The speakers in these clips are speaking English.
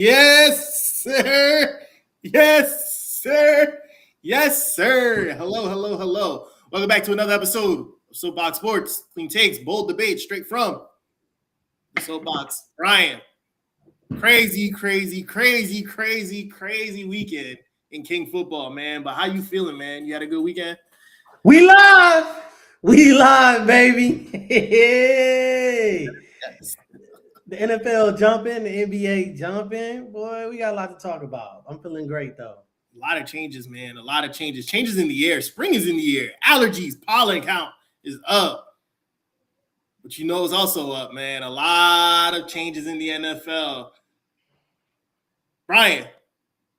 Yes, sir. Yes, sir. Yes, sir. Hello. Welcome back to another episode of Soapbox Sports. Clean takes, bold debate, straight from the Soapbox. Brian, crazy weekend in King football, man. But how you feeling, man? You had a good weekend? We live. We live, baby. Hey. Yes. The NFL jumping, the NBA jumping. Boy, we got a lot to talk about. I'm feeling great, though. A lot of changes, man. A lot of changes. Changes in the air. Spring is in the air. Allergies, pollen count is up. But you know it's also up, man. A lot of changes in the NFL. Brian,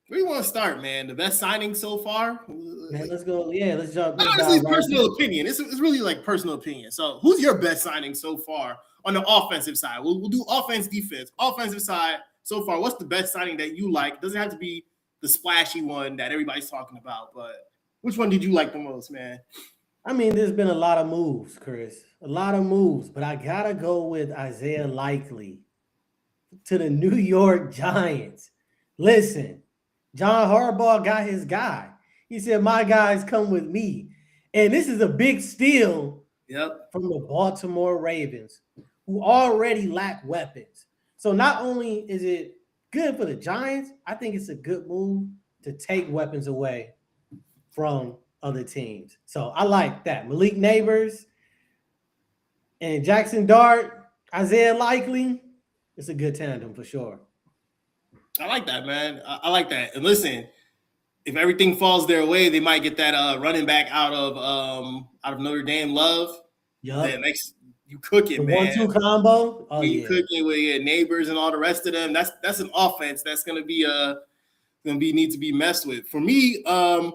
where do you want to start, man? The best signing so far? Man, let's go. Yeah, let's jump. Honestly, it's personal opinion. It's really like personal opinion. So who's your best signing so far on the offensive side? We'll do offense, defense. Offensive side so far, what's the best signing that you like? It doesn't have to be the splashy one that everybody's talking about, but which one did you like the most, man? I mean, there's been a lot of moves, Chris. A lot of moves, but I got to go with Isaiah Likely to the New York Giants. Listen, John Harbaugh got his guy. He said, my guys come with me. And this is a big steal from the Baltimore Ravens, who already lack weapons. So not only is it good for the Giants, I think it's a good move to take weapons away from other teams. So I like that. Malik Neighbors and Jackson Dart, Isaiah Likely, it's a good tandem for sure. I like that, man. I like that. And listen, if everything falls their way, they might get that running back out of Notre Dame, Love. Yeah, next you cook it, the man. 1-2 combo. Oh, you cook it with your neighbors and all the rest of them. That's an offense that's gonna need to be messed with. For me, I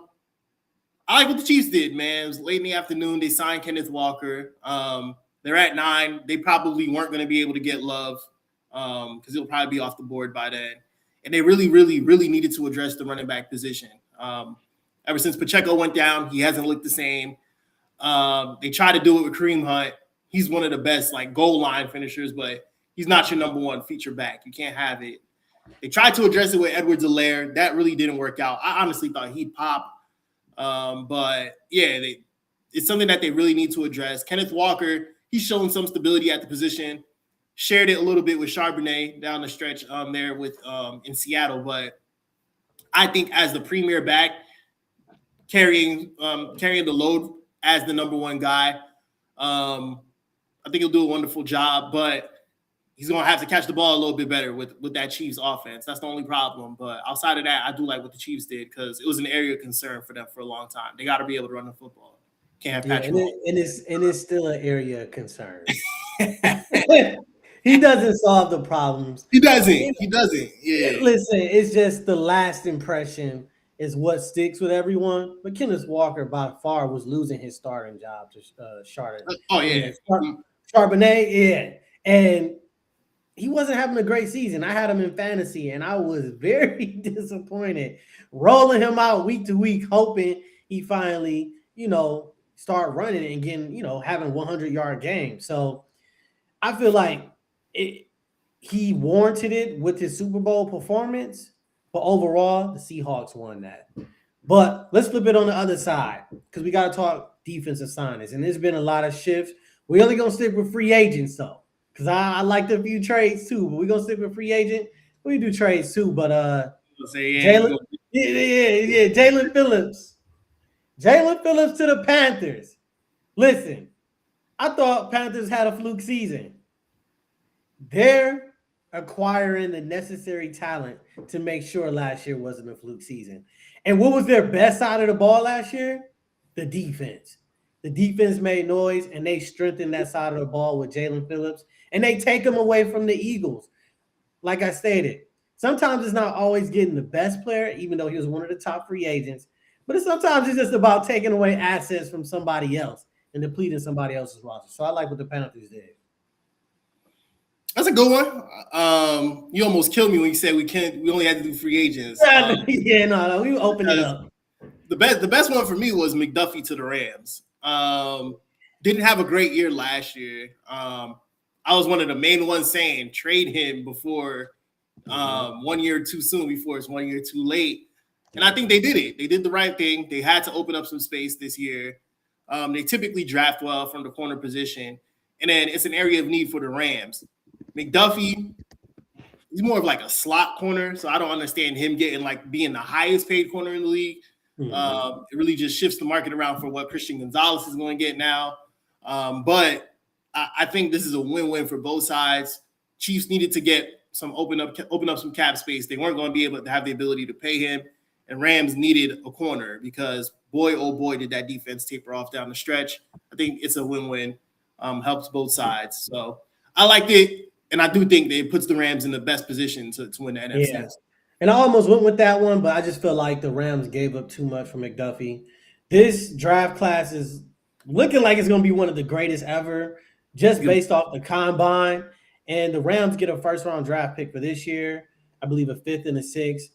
like what the Chiefs did, man. It was late in the afternoon. They signed Kenneth Walker. They're at 9. They probably weren't going to be able to get Love because he'll probably be off the board by then. And they really needed to address the running back position. Ever since Pacheco went down, he hasn't looked the same. They tried to do it with Kareem Hunt. He's one of the best like goal line finishers, but he's not your number one feature back. You can't have it. They tried to address it with Edwards-Helaire. That really didn't work out. I honestly thought he'd pop. But yeah, it's something that they really need to address. Kenneth Walker, he's shown some stability at the position. Shared it a little bit with Charbonnet down the stretch there with in Seattle, but I think as the premier back, carrying the load as the number one guy, I think he'll do a wonderful job. But he's going to have to catch the ball a little bit better with that Chiefs offense. That's the only problem. But outside of that, I do like what the Chiefs did because it was an area of concern for them for a long time. They got to be able to run the football. Can't have Patrick. And it's still an area of concern. He doesn't solve the problems. He doesn't. Yeah. Listen, it's just the last impression is what sticks with everyone. But Kenneth Walker by far was losing his starting job to Charbonnet. Oh, yeah. Charbonnet, yeah. And he wasn't having a great season. I had him in fantasy, and I was very disappointed. Rolling him out week to week, hoping he finally, start running and getting, having 100-yard games. So I feel like he warranted it with his Super Bowl performance, but overall, the Seahawks won that. But let's flip it on the other side because we got to talk defensive signings, and there's been a lot of shifts. We're only going to stick with free agents, though. Because I liked a few trades too, but we're gonna stick with free agent. We do trades too, but Jalen Phillips. Jalen Phillips to the Panthers. Listen, I thought Panthers had a fluke season. They're acquiring the necessary talent to make sure last year wasn't a fluke season. And what was their best side of the ball last year? The defense. The defense made noise, and they strengthened that side of the ball with Jalen Phillips. And they take him away from the Eagles. Like I stated, sometimes it's not always getting the best player, even though he was one of the top free agents. But sometimes it's just about taking away assets from somebody else and depleting somebody else's roster. So I like what the Panthers did. That's a good one. You almost killed me when you said we only had to do free agents. No, we opened it up. The best one for me was McDuffie to the Rams. Didn't have a great year last year. I was one of the main ones saying trade him before 1 year too soon before it's 1 year too late. And I think they did it. They did the right thing. They had to open up some space this year. They typically draft well from the corner position. And then it's an area of need for the Rams. McDuffie, he's more of like a slot corner. So I don't understand him getting like being the highest paid corner in the league. It really just shifts the market around for what Christian Gonzalez is going to get now. But I think this is a win-win for both sides. Chiefs needed to get some open up some cap space. They weren't going to be able to have the ability to pay him. And Rams needed a corner because boy, oh boy, did that defense taper off down the stretch. I think it's a win-win. Helps both sides. So I liked it. And I do think that it puts the Rams in the best position to win the NFC. Yeah. And I almost went with that one, but I just feel like the Rams gave up too much for McDuffie. This draft class is looking like it's going to be one of the greatest ever, just based off the combine. And the Rams get a first-round draft pick for this year. I believe a 5th and a 6th.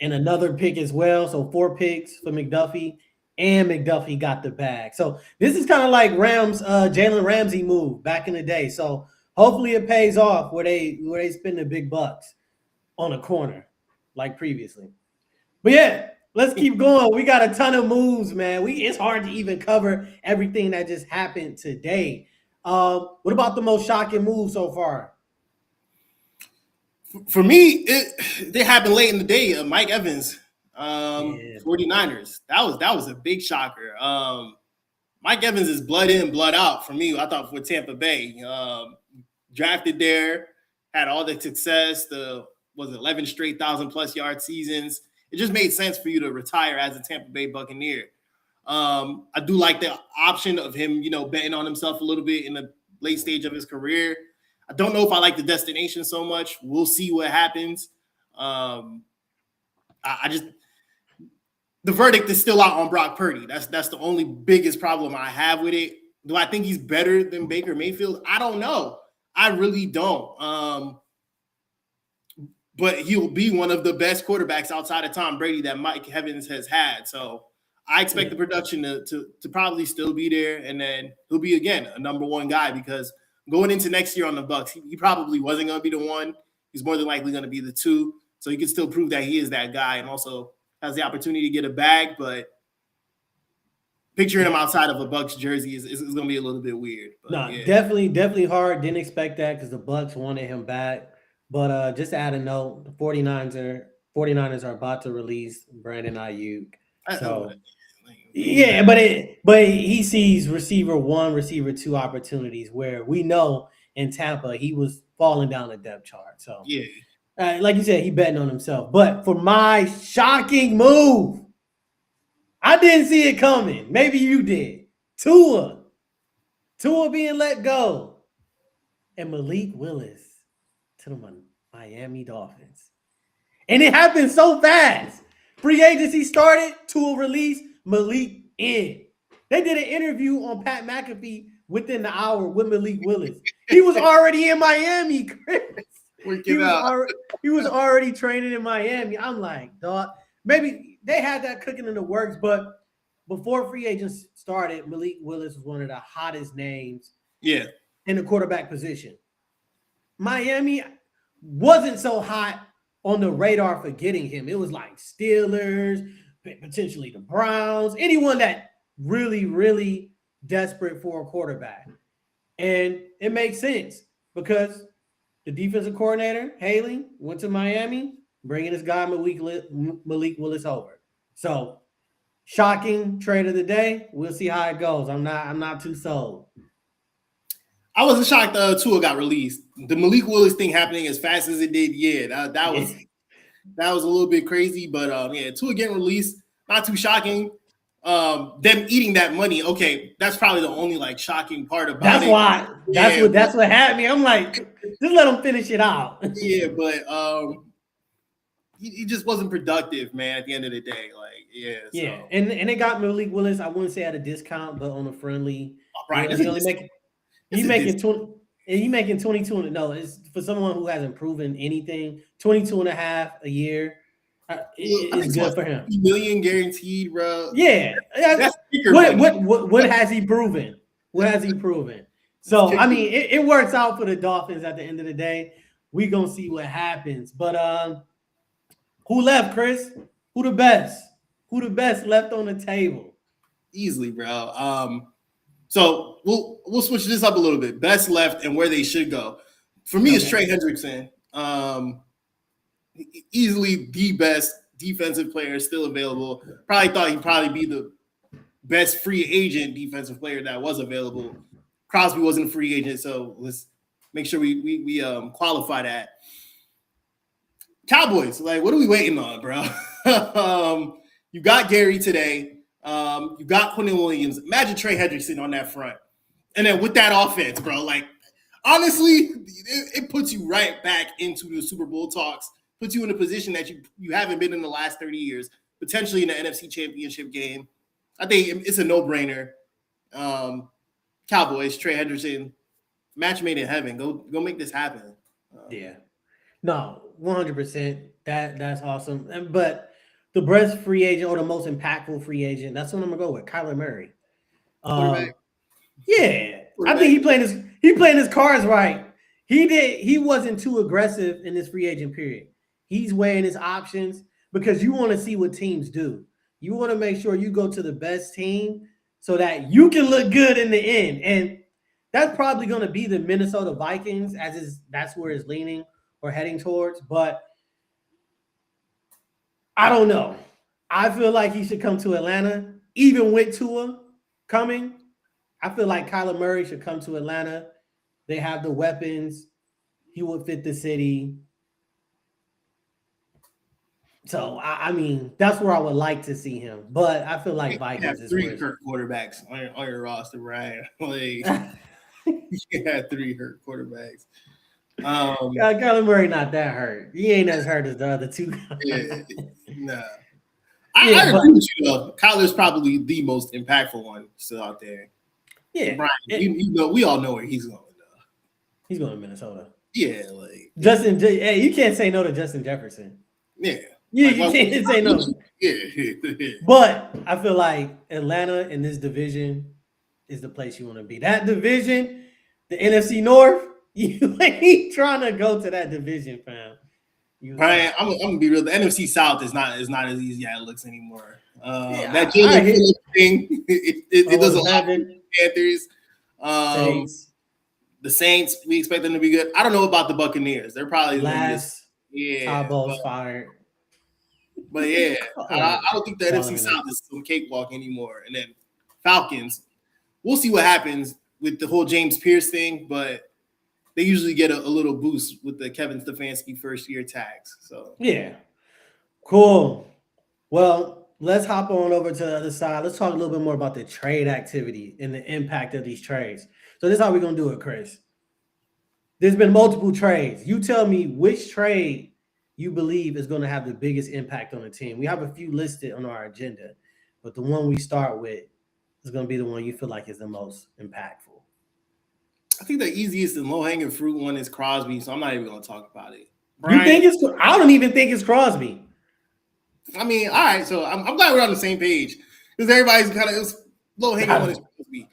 And another pick as well. So 4 picks for McDuffie. And McDuffie got the bag. So this is kind of like Rams, Jalen Ramsey move back in the day. So hopefully it pays off where they spend the big bucks on a corner like previously. But yeah, let's keep going. We got a ton of moves, man. It's hard to even cover everything that just happened today. What about the most shocking move so far? For me, it happened late in the day. Mike Evans, 49ers. That was a big shocker. Mike Evans is blood in, blood out for me. I thought for Tampa Bay, drafted there, had all the success. 11 straight 1,000+ yard seasons. It just made sense for you to retire as a Tampa Bay Buccaneer. I do like the option of him, betting on himself a little bit in the late stage of his career. I don't know if I like the destination so much. We'll see what happens. The verdict is still out on Brock Purdy. That's the only biggest problem I have with it. Do I think he's better than Baker Mayfield? I don't know. I really don't. But he'll be one of the best quarterbacks outside of Tom Brady that Mike Evans has had. So I expect the production to probably still be there. And then he'll be, again, a number one guy because going into next year on the Bucs, he probably wasn't going to be the one. He's more than likely going to be the 2. So he can still prove that he is that guy and also has the opportunity to get a bag. But picturing him outside of a Bucs jersey is going to be a little bit weird. But definitely hard. Didn't expect that because the Bucs wanted him back. But just to add a note, the 49ers are about to release Brandon Ayuk. So yeah, but he sees receiver 1, receiver 2 opportunities where we know in Tampa he was falling down the depth chart. So yeah, like you said, he betting on himself. But for my shocking move, I didn't see it coming. Maybe you did. Tua being let go, and Malik Willis to the Miami Dolphins. And it happened so fast. Free agency started, Tua release, Malik in. They did an interview on Pat McAfee within the hour with Malik Willis. He was already in Miami, Chris. He was already training in Miami. I'm like, dog, maybe they had that cooking in the works, but before free agents started, Malik Willis was one of the hottest names in the quarterback position. Miami wasn't so hot on the radar for getting him. It was like Steelers, potentially the Browns, anyone that really, really desperate for a quarterback. And it makes sense because the defensive coordinator, Haley, went to Miami, bringing this guy Malik Willis over. So, shocking trade of the day. We'll see how it goes. I'm not too sold. I wasn't shocked Tua got released. The Malik Willis thing happening as fast as it did, that was a little bit crazy. But Tua getting released, not too shocking. Them eating that money, okay, that's probably the only shocking part about that's it. That's what had me. I'm like, just let him finish it out. Yeah, but he just wasn't productive, man. At the end of the day, So. And they got Malik Willis. I wouldn't say at a discount, but on a friendly. Right. He's making 22. No, it's for someone who hasn't proven anything. 22.5 a year. It's good for him. $1 million guaranteed, bro. Yeah. What has he proven? What has he proven? So I mean, it works out for the Dolphins at the end of the day. we gonna see what happens. But who left, Chris? Who the best? Who the best left on the table? Easily, bro. So we'll switch this up a little bit. Best left and where they should go. For me, it's Trey Hendrickson. Easily the best defensive player still available. Probably thought he'd probably be the best free agent defensive player that was available. Crosby wasn't a free agent, so let's make sure we qualify that. Cowboys, like, what are we waiting on, bro? You got Gary today. You got Quentin Williams. Imagine Trey Hendrickson on that front. And then with that offense, bro, like, honestly, it puts you right back into the Super Bowl talks, puts you in a position that you haven't been in the last 30 years, potentially in the NFC Championship game. I think it's a no-brainer. Cowboys, Trey Hendrickson, match made in heaven. Go make this happen. Yeah. No, 100%. That's awesome. But the best free agent or the most impactful free agent, that's what I'm gonna go with. Kyler Murray. Yeah. I think he playing his cards right. He wasn't too aggressive in this free agent period. He's weighing his options because you want to see what teams do. You want to make sure you go to the best team so that you can look good in the end. And that's probably going to be the Minnesota Vikings, that's where it's leaning or heading towards. But I don't know. I feel like he should come to Atlanta, even with Tua coming. I feel like Kyler Murray should come to Atlanta. They have the weapons. He would fit the city. So, I mean, that's where I would like to see him. But I feel like Vikings is three hurt quarterbacks on your roster, Ryan. Like, you had 3 hurt quarterbacks. Kyler Murray not that hurt. He ain't as hurt as the other 2 guys. Yeah, nah. I agree with you, though. Kyler's probably the most impactful one still out there. Yeah. Brian, you know, we all know where he's going, though. He's going to Minnesota. Yeah, like Justin. Hey, you can't say no to Justin Jefferson. Yeah. You can't say no. Yeah. But I feel like Atlanta in this division is the place you want to be. That division, the NFC North, you ain't trying to go to that division, fam. Brian, I'm gonna be real. The NFC South is not as easy as it looks anymore. That Jalen Phillips thing, it does a lot for the Panthers. The Saints, we expect them to be good. I don't know about the Buccaneers. They're probably last. Tabo's fired. But yeah, I don't think the NFC South is some cakewalk anymore. And then Falcons, we'll see what happens with the whole James Pierce thing, but they usually get a little boost with the Kevin Stefanski first-year tags. So yeah, cool. Well, let's hop on over to the other side. Let's talk a little bit more about the trade activity and the impact of these trades. So this is how we're gonna do it, Chris. There's been multiple trades. You tell me which trade you believe is going to have the biggest impact on the team. We have a few listed on our agenda, but the one we start with is going to be the one you feel like is the most impactful. I think the easiest and low-hanging fruit one is Crosby, so I'm not even going to talk about it. Brian, you think it's? I don't even think it's Crosby. I mean, all right, so I'm glad we're on the same page because everybody's kind of low-hanging one is Crosby.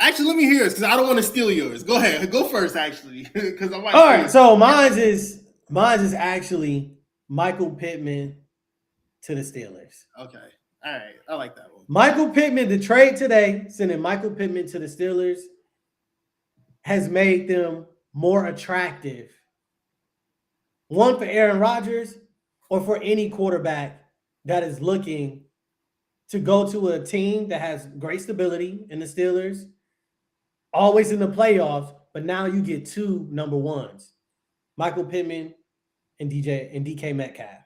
Actually, let me hear this because I don't want to steal yours. Go ahead, go first. Actually, because all right. So mine is actually Michael Pittman to the Steelers. Okay, all right, I like that one. Michael Pittman, the trade today, sending Michael Pittman to the Steelers, has made them more attractive. One for Aaron Rodgers, or for any quarterback that is looking to go to a team that has great stability in the Steelers. Always in the playoffs, but now you get 2 number ones, Michael Pittman and DK Metcalf.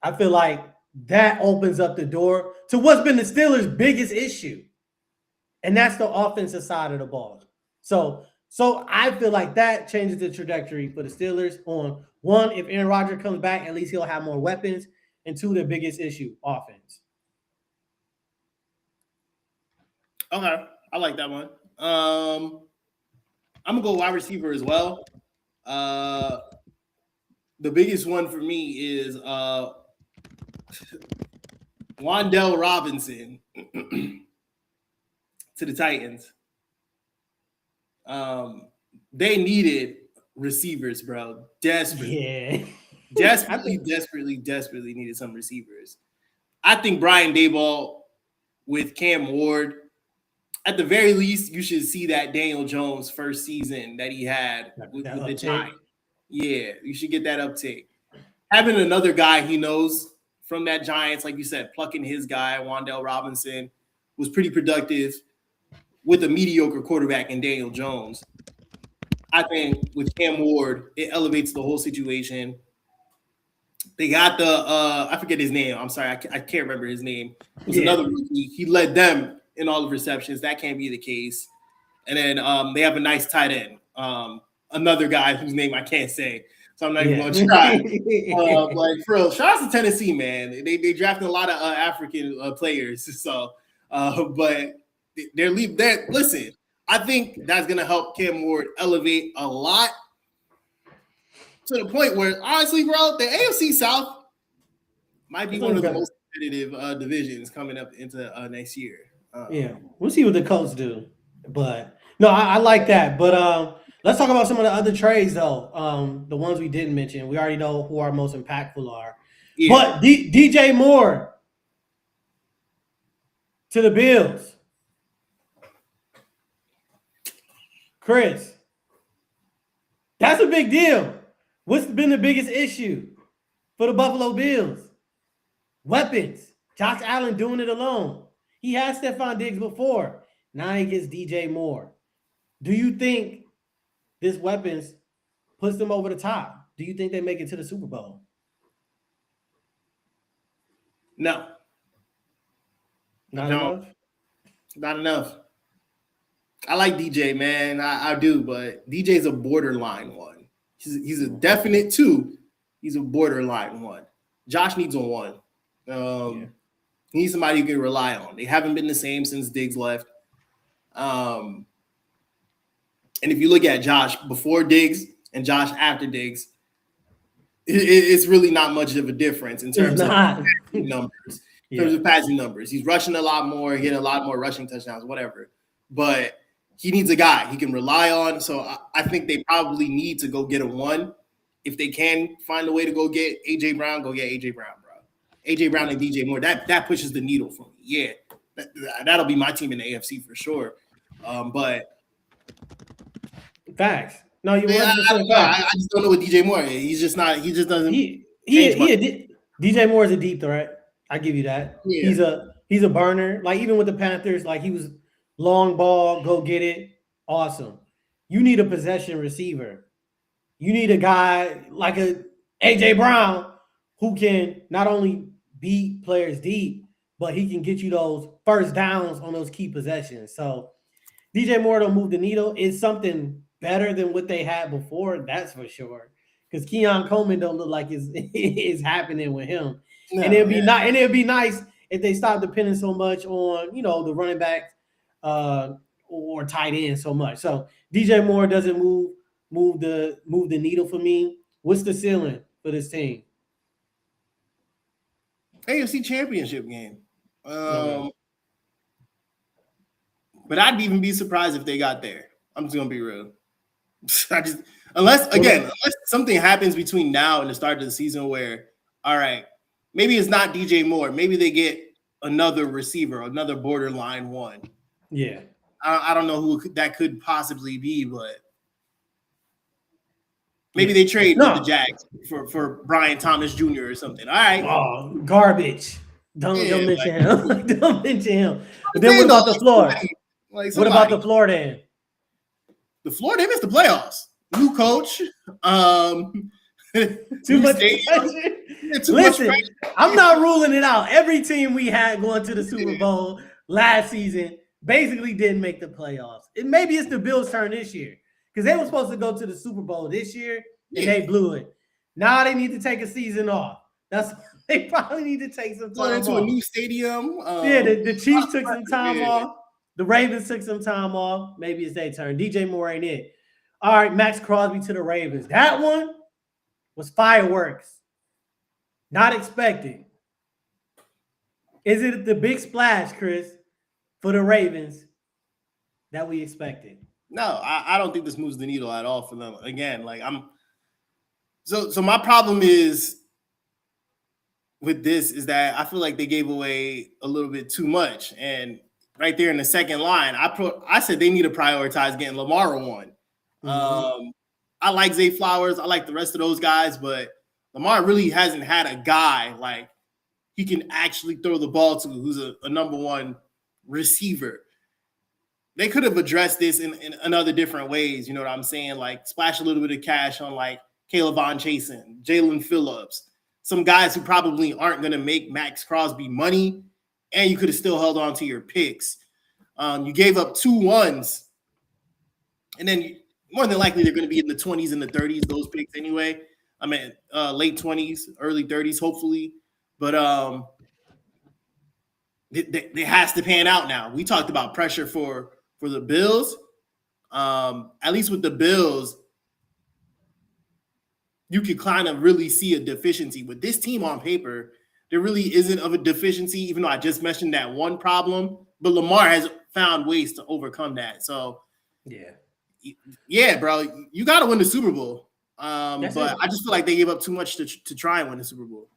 I feel like that opens up the door to what's been the Steelers' biggest issue, and that's the offensive side of the ball. So I feel like that changes the trajectory for the Steelers on, 1, if Aaron Rodgers comes back, at least he'll have more weapons, and 2, their biggest issue, offense. Okay, I like that one. I'm gonna go wide receiver as well. The biggest one for me is Wan'Dale Robinson to the Titans. they needed receivers, bro. Desperately. Yeah. Desperately needed some receivers. I think Brian Daboll with Cam Ward, at the very least, you should see that Daniel Jones first season that he had with the Giants. Yeah, you should get that uptake. Having another guy he knows from that Giants, like you said, plucking his guy, Wan'Dale Robinson, was pretty productive with a mediocre quarterback in Daniel Jones. I think with Cam Ward, it elevates the whole situation. They got the I forget his name. I'm sorry, I can't remember his name. It was another rookie. He led them in all the receptions. That can't be the case. And then they have a nice tight end. Another guy whose name I can't say, so I'm not even going to try. Like for real, shout out to Tennessee, man. They drafted a lot of African players. So, but they're listen. I think that's gonna help Cam Ward elevate a lot to the point where, honestly, bro, the AFC South might be one of the most competitive divisions coming up into next year. Yeah, we'll see what the Colts do. But no, I like that. But let's talk about some of the other trades, though. The ones we didn't mention. We already know who our most impactful are. Yeah. But DJ Moore to the Bills. Chris, that's a big deal. What's been the biggest issue for the Buffalo Bills? Weapons. Josh Allen doing it alone. He had Stephon Diggs before. Now he gets DJ Moore. Do you think this weapons puts them over the top? Do you think they make it to the Super Bowl? No. Not enough? Not enough. I like DJ, man. I do, but DJ's a borderline one. He's a definite 2. He's a borderline 1. Josh needs a 1. He needs somebody you can rely on. They haven't been the same since Diggs left. And if you look at Josh before Diggs and Josh after Diggs, it's really not much of a difference in terms of numbers. In terms of passing numbers. He's rushing a lot more, getting a lot more rushing touchdowns, whatever. But he needs a guy he can rely on. So I think they probably need to go get a 1. If they can find a way to go get A.J. Brown, go get A.J. Brown, bro. A.J. Brown and DJ Moore, that pushes the needle for me. Yeah, that'll be my team in the AFC for sure. But facts. No, you're I just don't know with DJ Moore. He's just not. He just doesn't. DJ Moore is a deep threat. I give you that. Yeah. He's a burner. Like even with the Panthers, like he was long ball, go get it. Awesome. You need a possession receiver. You need a guy like a A.J. Brown who can not only beat players deep, but he can get you those first downs on those key possessions. So DJ Moore don't move the needle. It's something better than what they had before, that's for sure. Because Keon Coleman don't look like it's happening with him. No, and it'd be nice if they stop depending so much on, the running back or tight end so much. So DJ Moore doesn't move the needle for me. What's the ceiling for this team? AFC Championship game. But I'd even be surprised if they got there. I'm just gonna be real. Unless something happens between now and the start of the season where, all right, maybe it's not DJ Moore. Maybe they get another receiver, another borderline 1. Yeah. I don't know who that could possibly be, but maybe they trade with the Jags for Brian Thomas Jr. or something. All right. Oh, garbage. Don't mention him. Don't mention him. But then what about the floor? What about the floor then? The floor, they missed the playoffs. New coach. Too much pressure. Listen, I'm not ruling it out. Every team we had going to the Super Bowl last season basically didn't make the playoffs. Maybe it's the Bills' turn this year because they were supposed to go to the Super Bowl this year and they blew it. Now they need to take a season off. They probably need to take some time into a new stadium. The Chiefs took some time off. The Ravens took some time off. Maybe it's their turn. DJ Moore ain't it. All right, Max Crosby to the Ravens. That one was fireworks. Not expected. Is it the big splash, Chris, for the Ravens that we expected? No, I don't think this moves the needle at all for them. Again, like so my problem is with this is that I feel like they gave away a little bit too much. And right there in the second line, I said they need to prioritize getting Lamar one. I like Zay Flowers. I like the rest of those guys, but Lamar really hasn't had a guy like he can actually throw the ball to who's a number one receiver. They could have addressed this in other different ways. You know what I'm saying? Like splash a little bit of cash on like Caleb Von Chasen, Jalen Phillips, some guys who probably aren't going to make Max Crosby money, and you could have still held on to your picks. You gave up 2 1s, and then more than likely they're going to be in the 20s and the 30s, those picks anyway. I mean, late 20s, early 30s, hopefully. But it has to pan out now. We talked about pressure for the Bills. At least with the Bills, you could kind of really see a deficiency. With this team on paper, there really isn't of a deficiency, even though I just mentioned that one problem. But Lamar has found ways to overcome that. So, yeah, bro, you got to win the Super Bowl. But I just feel like they gave up too much to try and win the Super Bowl.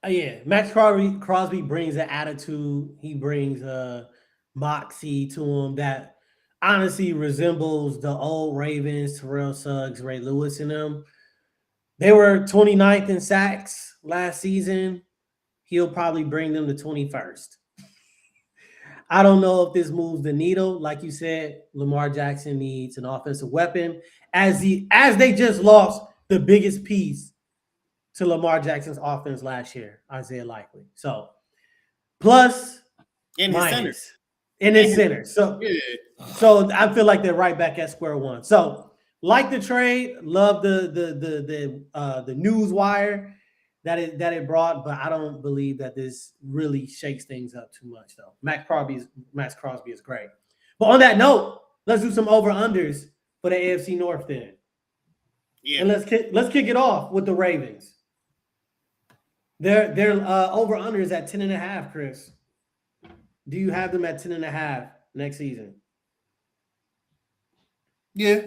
Yeah, Max Crosby brings an attitude. He brings a moxie to him that honestly resembles the old Ravens, Terrell Suggs, Ray Lewis, and them. They were 29th in sacks last season. He'll probably bring them to 21st. I don't know if this moves the needle. Like you said, Lamar Jackson needs an offensive weapon. As they just lost the biggest piece to Lamar Jackson's offense last year, Isaiah Likely. So plus in his center. In his center. So I feel like they're right back at square one. So like the trade, love the news wire that it brought, but I don't believe that this really shakes things up too much though. Max Crosby is great. But on that note, let's do some over-unders for the AFC North then. Yeah. And let's kick it off with the Ravens. Their over-unders at 10.5, Chris. Do you have them at 10.5 next season? Yeah,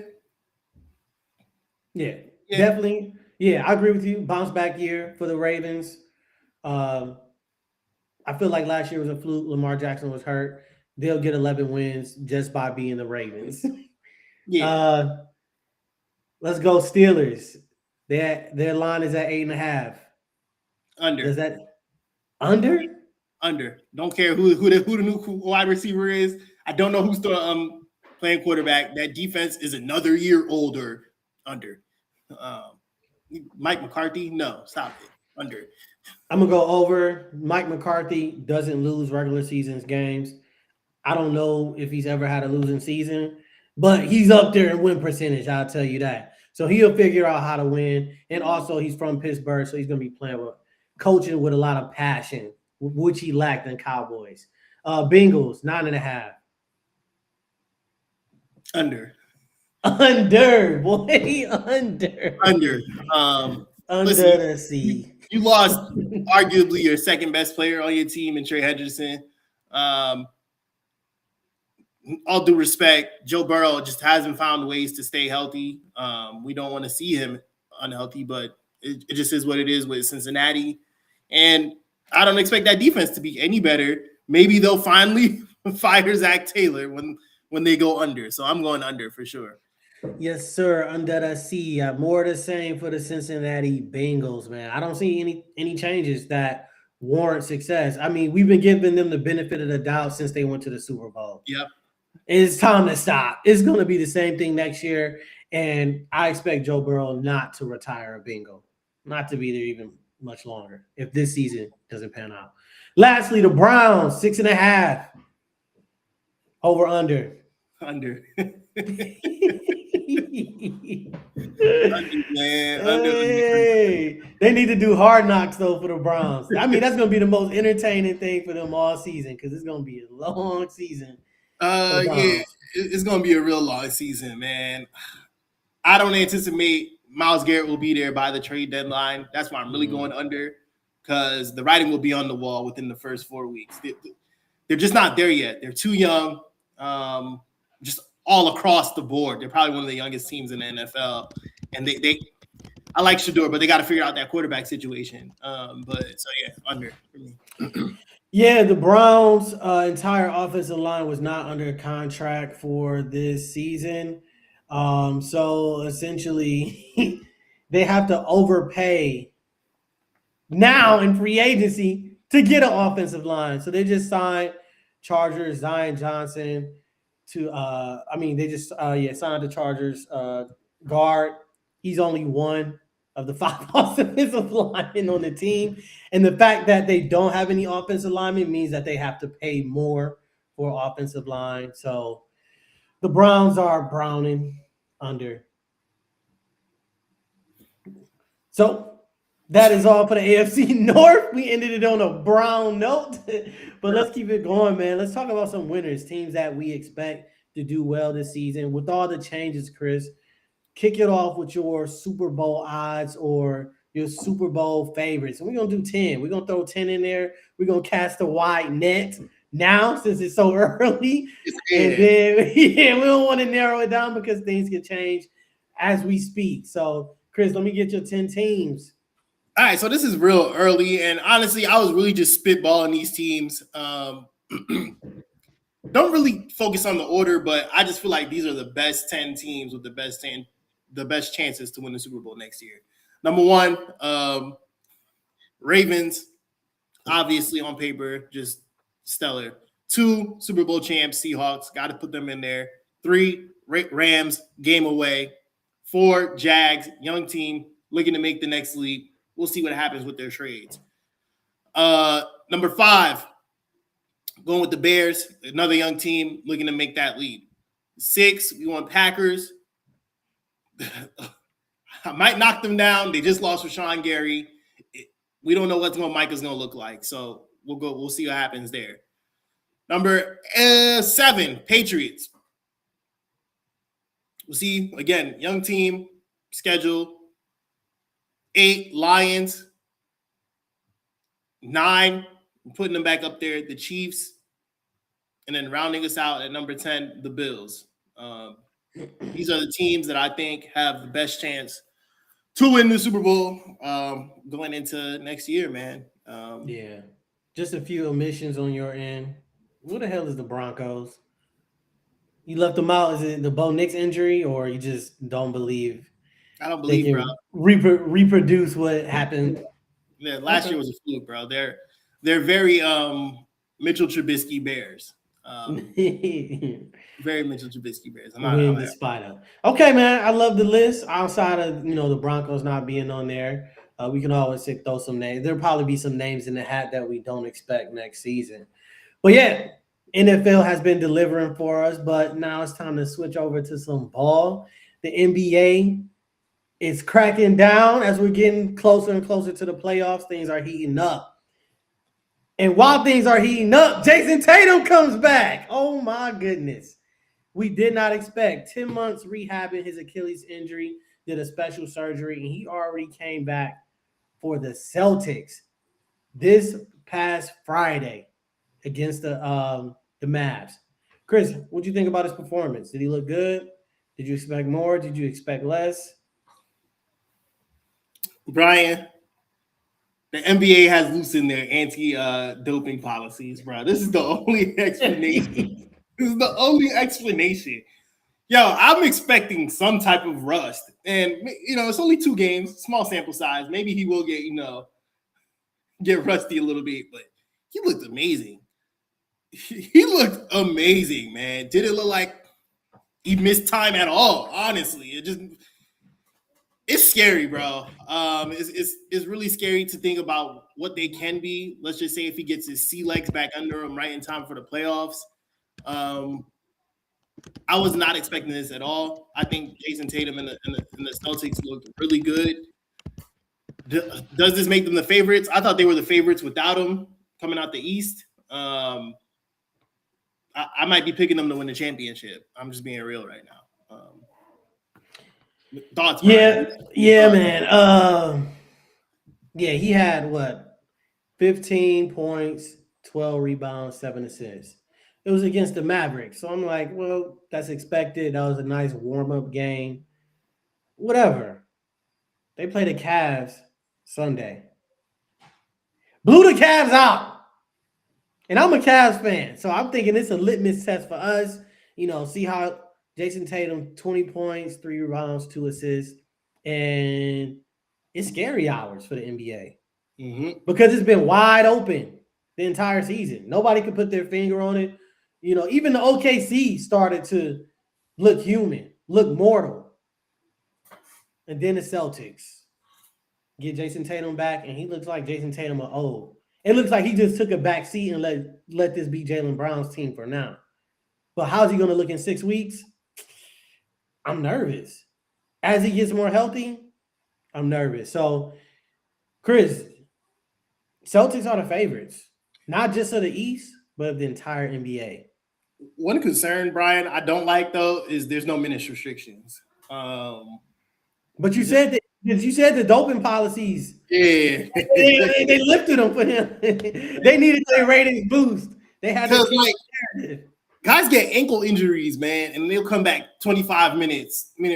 definitely. Yeah, I agree with you. Bounce back year for the Ravens. I feel like last year was a fluke. Lamar Jackson was hurt. They'll get 11 wins just by being the Ravens. Yeah. Let's go Steelers. Their line is at 8.5. Under. Is that under? Under. Don't care who the new wide receiver is. I don't know who's still playing quarterback. That defense is another year older. Under. Mike McCarthy? No, stop it. Under. I'm gonna go over. Mike McCarthy doesn't lose regular seasons games. I don't know if he's ever had a losing season, but he's up there in win percentage. I'll tell you that. So he'll figure out how to win. And also, he's from Pittsburgh, so he's gonna be coaching with a lot of passion, which he lacked in Cowboys. Bengals 9.5. Under, boy, under. Under the sea. You lost arguably your second best player on your team in Trey Hendrickson. All due respect, Joe Burrow just hasn't found ways to stay healthy. We don't want to see him unhealthy, but it just is what it is with Cincinnati. And I don't expect that defense to be any better. Maybe they'll finally fire Zach Taylor when they go under. So I'm going under for sure. Yes, sir. Under the sea. More the same for the Cincinnati Bengals, man. I don't see any changes that warrant success. I mean, we've been giving them the benefit of the doubt since they went to the Super Bowl. Yep. It's time to stop. It's going to be the same thing next year. And I expect Joe Burrow not to retire a Bengal, not to be there even much longer if this season doesn't pan out. Lastly, the Browns, 6.5. Over under. Under. Hey, they need to do Hard Knocks though for the Browns. I mean, that's gonna be the most entertaining thing for them all season because it's gonna be a long season. Yeah, it's gonna be a real long season, man. I don't anticipate Myles Garrett will be there by the trade deadline. That's why I'm really going under because the writing will be on the wall within the first 4 weeks. They're just not there yet. They're too young. Just all across the board. They're probably one of the youngest teams in the NFL, and I like Shador, but they got to figure out that quarterback situation. But so yeah, under for me. Yeah, the Browns' entire offensive line was not under contract for this season. So essentially, they have to overpay now in free agency to get an offensive line. So they just signed Chargers Zion Johnson to signed the Chargers guard. He's only one of the 5 offensive linemen on the team. And the fact that they don't have any offensive linemen means that they have to pay more for offensive line. So the Browns are browning under. So that is all for the AFC North. We ended it on a brown note, but let's keep it going, man. Let's talk about some winners, teams that we expect to do well this season. With all the changes, Chris, kick it off with your Super Bowl odds or your Super Bowl favorites. And we're going to do 10. We're going to throw 10 in there. We're going to cast a wide net now since it's so early. And then we don't want to narrow it down because things can change as we speak. So, Chris, let me get your 10 teams. All right, so this is real early, and honestly, I was really just spitballing these teams. Don't really focus on the order, but I just feel like these are the best 10 teams with the best chances to win the Super Bowl next year. Number 1, Ravens, obviously on paper, just stellar. 2, Super Bowl champs, Seahawks, got to put them in there. 3, Rams, game away. 4, Jags, young team, looking to make the next leap. We'll see what happens with their trades. Number 5, going with the Bears, another young team looking to make that leap. 6, we want Packers. I might knock them down. They just lost Rashawn Gary. We don't know what Micah's going to look like, so we'll see what happens there. Number 7, Patriots. We'll see, again, young team, schedule. 8, Lions. 9, I'm putting them back up there, the Chiefs. And then rounding us out at number 10, the Bills. These are the teams that I think have the best chance to win the Super Bowl going into next year, man. Yeah. Just a few omissions on your end. Who the hell is the Broncos? You left them out. Is it the Bo Nix injury, or you just don't believe? I don't believe, bro. Reproduce what happened. Yeah, last year was a fluke, bro. They're very Mitchell Trubisky Bears. Very Mitchell Trubisky Bears. Okay, man. I love the list. Outside of the Broncos not being on there, we can always throw some names. There'll probably be some names in the hat that we don't expect next season. But yeah, NFL has been delivering for us, but now it's time to switch over to some ball. The NBA is cracking down as we're getting closer and closer to the playoffs. Things are heating up. And while things are heating up, Jason Tatum comes back. Oh, my goodness. We did not expect 10 months rehabbing his Achilles injury, did a special surgery, and he already came back for the Celtics this past Friday against the Mavs. Chris, what do you think about his performance? Did he look good? Did you expect more? Did you expect less? Brian, the NBA has loosened their anti-doping policies, bro. This is the only explanation. This is the only explanation. Yo, I'm expecting some type of rust. And, it's only 2 games, small sample size. Maybe he will get rusty a little bit, but he looked amazing. He looked amazing, man. Didn't look like he missed time at all, honestly. It's scary, bro. It's really scary to think about what they can be. Let's just say if he gets his sea legs back under him right in time for the playoffs. I was not expecting this at all. I think Jason Tatum and the Celtics looked really good. Does this make them the favorites? I thought they were the favorites without him coming out the East. I might be picking them to win the championship. I'm just being real right now. Thoughts? Yeah, man. He had 15 points, 12 rebounds, 7 assists. It was against the Mavericks. So I'm like, well, that's expected. That was a nice warm-up game. Whatever. They play the Cavs Sunday. Blew the Cavs out. And I'm a Cavs fan. So I'm thinking it's a litmus test for us. See how Jason Tatum, 20 points, 3 rebounds, 2 assists. And it's scary hours for the NBA. Because it's been wide open the entire season. Nobody could put their finger on it. Even the OKC started to look human, look mortal. And then the Celtics get Jason Tatum back, and he looks like Jason Tatum of old. It looks like he just took a back seat and let this be Jaylen Brown's team for now. But how's he going to look in 6 weeks? I'm nervous. As he gets more healthy, I'm nervous. So, Chris, Celtics are the favorites, not just of the East, but of the entire NBA. One concern, Brian, I don't like though is there's no minutes restrictions. But you said the doping policies. Yeah, they lifted them for him. They needed their ratings boost. They had to guys get ankle injuries, man, and they'll come back 25 minute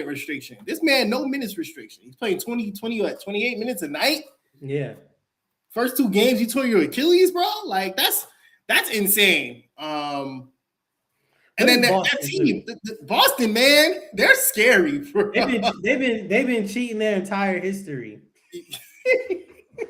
restriction. This man, no minutes restriction. He's playing 28 minutes a night. Yeah. First 2 games, you tore your Achilles, bro. Like that's insane. And then that team, Boston, man, they're scary. Bro. They've been cheating their entire history.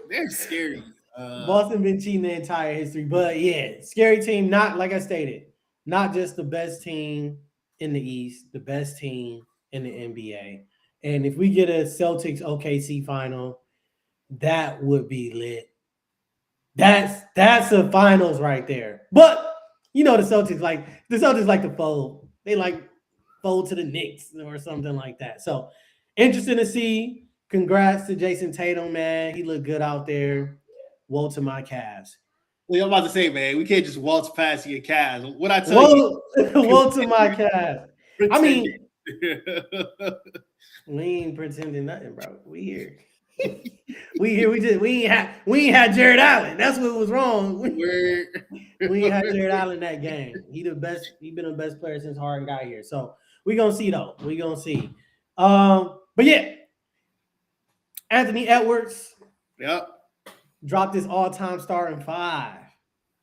They're scary. Boston been cheating their entire history, but yeah, scary team. Not like I stated, not just the best team in the East, the best team in the NBA. And if we get a Celtics OKC final, that would be lit. That's the finals right there. But the Celtics like to fold. They like fold to the Knicks or something like that. So interesting to see. Congrats to Jason Tatum, man. He looked good out there. Woe to my Cavs. Well, I'm about to say, man, we can't just waltz past your Cavs. What I tell you, woe to my Cavs. I mean, we ain't pretending nothing, bro. We here. We ain't had Jared Allen. That's what was wrong. We ain't had Jared Allen that game. He the best. He been the best player since Harden got here. So we gonna see though. We gonna see. But yeah, Anthony Edwards. Yep. Dropped his all-time starting 5.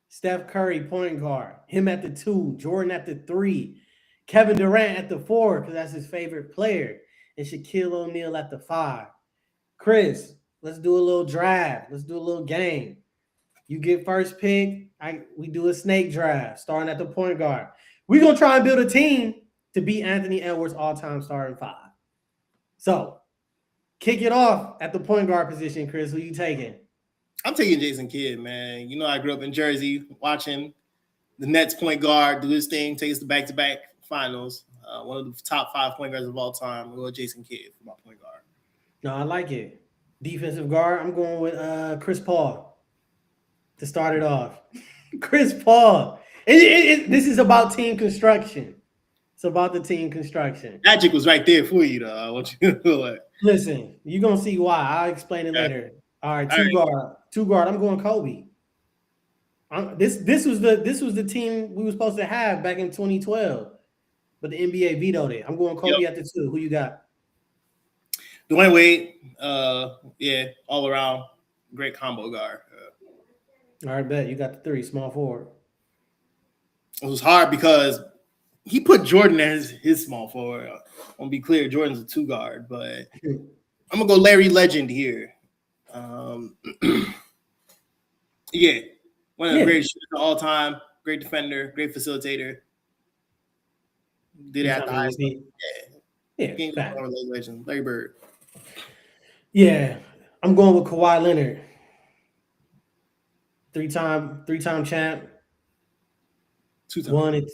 Steph Curry, point guard. Him at the 2. Jordan at the 3. Kevin Durant at the 4 because that's his favorite player. And Shaquille O'Neal at the 5. Chris, let's do a little draft. Let's do a little game. You get first pick. We do a snake draft starting at the point guard. We're going to try and build a team to beat Anthony Edwards' all-time starting 5. So, kick it off at the point guard position, Chris. Who you taking? I'm taking Jason Kidd, man. I grew up in Jersey watching the Nets point guard do his thing, take us to back-to-back finals. One of the top 5 point guards of all time. We'll go Jason Kidd for my point guard. No, I like it. Defensive guard, I'm going with Chris Paul to start it off. Chris Paul. This is about team construction. It's about the team construction. Magic was right there for you, though. I want you to know that. Listen, you're going to see why. I'll explain it later. All right, two guard. I'm going Kobe. This was the team we were supposed to have back in 2012, but the NBA vetoed it. I'm going Kobe at the 2. Who you got? Dwayne Wade. All around great combo guard. All right, bet you got the 3, small forward. It was hard because he put Jordan as his small forward. I want to be clear, Jordan's a 2 guard, but I'm gonna go Larry Legend here. One of the greatest shooters of all time, great defender, great facilitator. Did it at the highest level. Yeah. Legend, Larry Bird. Yeah, I'm going with Kawhi Leonard. 3-time champ. 2-time. Won it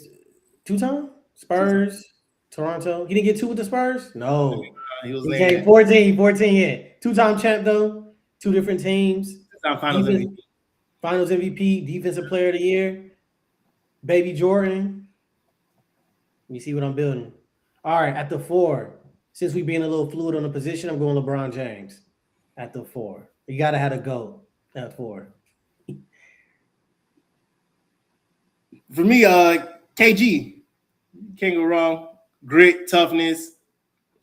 2-time? Spurs, Toronto. He didn't get 2 with the Spurs? No. He came 14, yeah. 2-time champ though. 2 different teams. Finals MVP. Finals MVP, Defensive Player of the Year. Baby Jordan. Let me see what I'm building. All right, at the 4. Since we being a little fluid on the position, I'm going LeBron James at the 4. You got to have a GOAT at 4. For me, KG. Can't go wrong. Grit, toughness,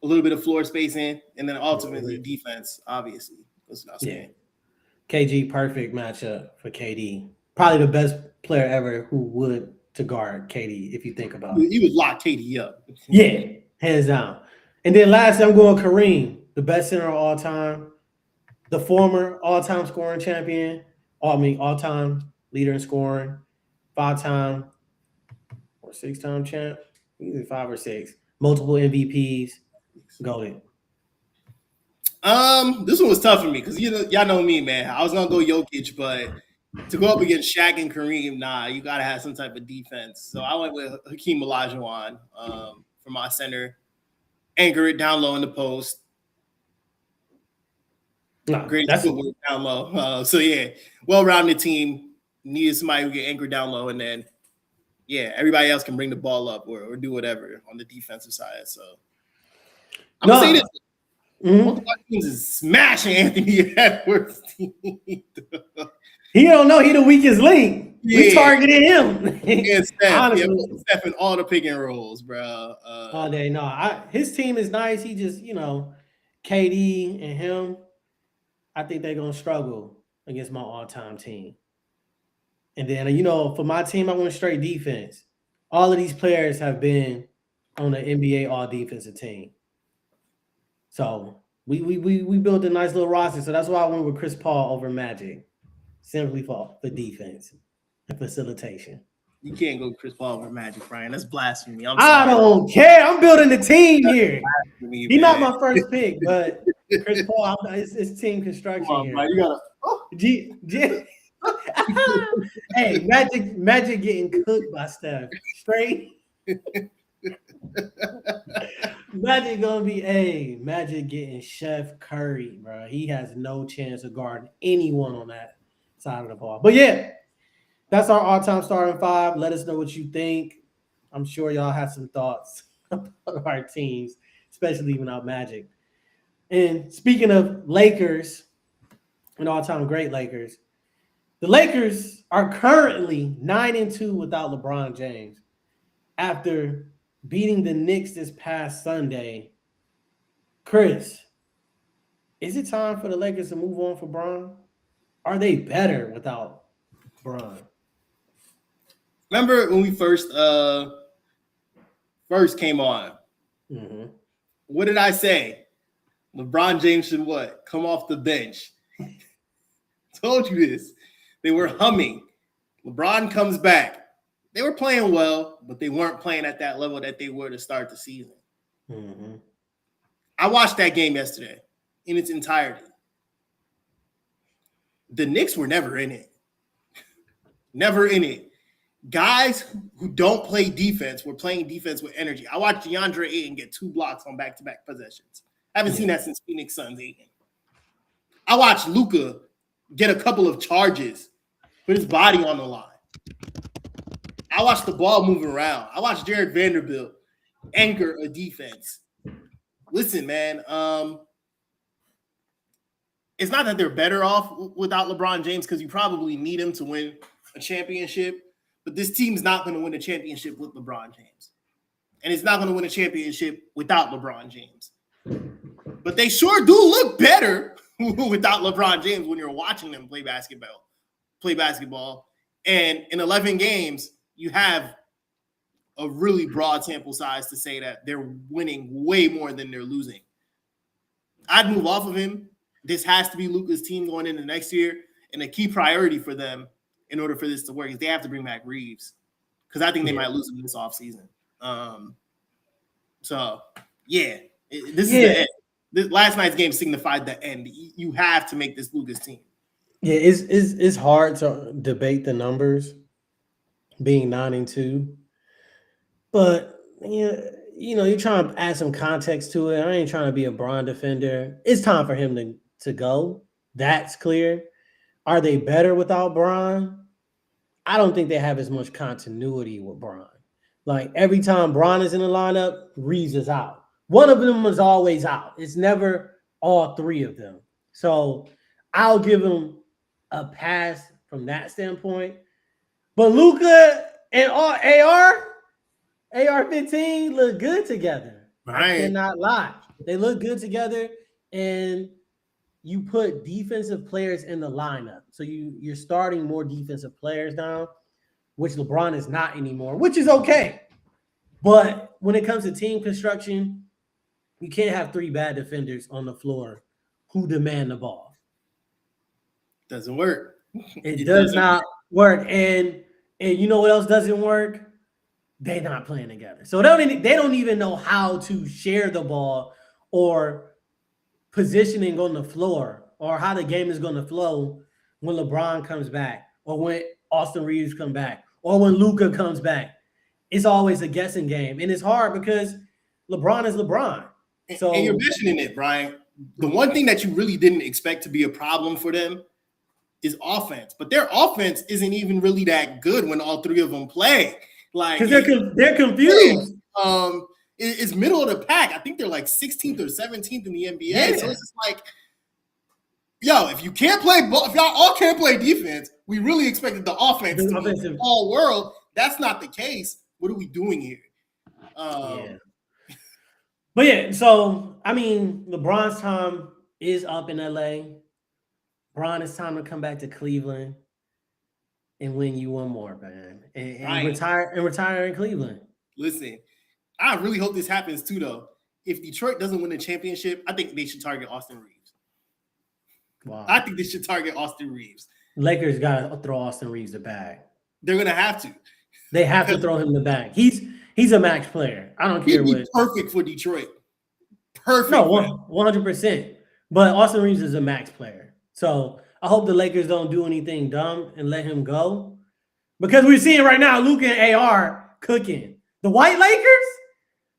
a little bit of floor spacing, and then ultimately defense, obviously. Yeah. KG, perfect matchup for KD. Probably the best player ever who would to guard KD, if you think about it. You would lock KD up. Yeah, hands down. And then lastly, I'm going Kareem, the best center of all time, the former all-time scoring champion, all-time leader in scoring, 5-time or 6-time champ, either 5 or 6, multiple MVPs. Go ahead. This one was tough for me because y'all know me, man. I was gonna go Jokic, but to go up against Shaq and Kareem, nah, you gotta have some type of defense. So I went with Hakeem Olajuwon for my center. Anchor it down low in the post. No, Greatest footwork down low. So yeah, well-rounded team. Needed somebody who get anchored down low, and then everybody else can bring the ball up or do whatever on the defensive side. So I'm gonna say this. Both of our teams is smashing Anthony Edwards' team. He don't know he the weakest link. Yeah. We targeted him. And Steph, Steph in all the pick and rolls, bro. All day, no. His team is nice. He just, KD and him. I think they're gonna struggle against my all-time team. And then, for my team, I went straight defense. All of these players have been on the NBA all-defensive team. So we built a nice little roster. So that's why I went with Chris Paul over Magic, simply for defense and facilitation. You can't go Chris Paul over Magic, Brian. That's blasphemy. I don't care. I'm building a team here. He's not my first pick, but Chris Paul, it's team construction. Come on, Brian, you gotta. Hey, Magic getting cooked by Steph. Straight. Magic gonna be Magic getting Chef Curry, bro. He has no chance of guarding anyone on that side of the ball. But yeah, that's our all-time starting 5. Let us know what you think. I'm sure y'all have some thoughts about our teams, especially without Magic. And speaking of Lakers, an all-time great Lakers, the Lakers are currently 9-2 without LeBron James. After beating the Knicks this past Sunday, Chris, is it time for the Lakers to move on for Bron? Are they better without Bron? Remember when we first came on? Mm-hmm. What did I say? LeBron James should what? Come off the bench. Told you this. They were humming. LeBron comes back. They were playing well, but they weren't playing at that level that they were to start the season. Mm-hmm. I watched that game yesterday in its entirety. The Knicks were never in it. Never in it. Guys who don't play defense were playing defense with energy. I watched DeAndre Ayton get 2 blocks on back-to-back possessions. I haven't seen that since Phoenix Suns Ayton. I watched Luka get a couple of charges, put his body on the line. I watched the ball move around. I watched Jared Vanderbilt anchor a defense. Listen, man, it's not that they're better off without LeBron James because you probably need him to win a championship, but this team's not going to win a championship with LeBron James. And it's not going to win a championship without LeBron James. But they sure do look better without LeBron James when you're watching them play basketball. And in 11 games, you have a really broad sample size to say that they're winning way more than they're losing. I'd move off of him. This has to be Luka's team going into next year. And a key priority for them in order for this to work is they have to bring back Reeves because I think they might lose him this offseason. This is the end. Last night's game signified the end. You have to make this Luka's team. Yeah, it's hard to debate the numbers being 9-2, but you're trying to add some context to it. I ain't trying to be a Bron defender. It's time for him to go. That's clear. Are they better without Bron? I don't think they have as much continuity with Bron. Like every time Bron is in the lineup, Reeves is out. One of them is always out. It's never all 3 of them. So I'll give him a pass from that standpoint. But Luka And all AR-15 look good together. Right. I cannot lie. They look good together, and you put defensive players in the lineup. So you're starting more defensive players now, which LeBron is not anymore, which is okay. But when it comes to team construction, you can't have 3 bad defenders on the floor who demand the ball. Doesn't work. It does not work. And you know what else doesn't work? They're not playing together. So they don't even know how to share the ball or positioning on the floor or how the game is going to flow when LeBron comes back or when Austin Reeves comes back or when Luka comes back. It's always a guessing game. And it's hard because LeBron is LeBron. So, and you're mentioning it, Brian. The one thing that you really didn't expect to be a problem for them is offense. But their offense isn't even really that good when all 3 of them play. Like, because they're confused. It's middle of the pack. I think they're like 16th or 17th in the NBA. Yeah. So it's just like, yo, if you can't play ball, if y'all all can't play defense, we really expected the offense to be all world. That's not the case. What are we doing here? But yeah, so I mean, LeBron's time is up in LA. LeBron, it's time to come back to Cleveland and win you one more, man, and retire in Cleveland. Listen, I really hope this happens too, though. If Detroit doesn't win the championship, I think they should target Austin Reeves. Wow. I think they should target Austin Reeves. Lakers got to throw Austin Reeves the bag. They're gonna have to. They have to throw him the bag. He's a max player. I don't care what. Perfect for Detroit. Perfect. No, 100%. But Austin Reeves is a max player. So I hope the Lakers don't do anything dumb and let him go. Because we're seeing right now Luka and AR cooking. The white Lakers?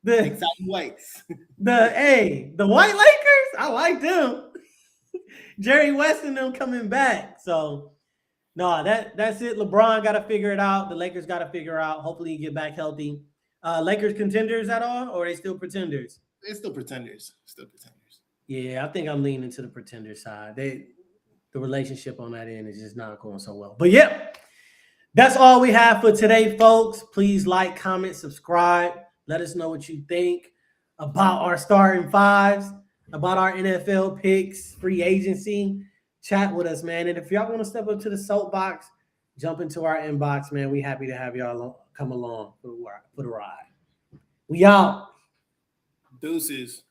The exciting whites. The white Lakers? I like them. Jerry West and them coming back. So no, that's it. LeBron got to figure it out. The Lakers got to figure out. Hopefully he get back healthy. Lakers contenders at all, or are they still pretenders? They're still pretenders. Yeah, I think I'm leaning to the pretender side. The relationship on that end is just not going so well. But yeah, that's all we have for today, folks. Please like, comment, subscribe. Let us know what you think about our starting fives, about our NFL picks, free agency. Chat with us, man. And if y'all want to step up to the soapbox, jump into our inbox, man. We happy to have y'all come along for the ride. We out. Deuces.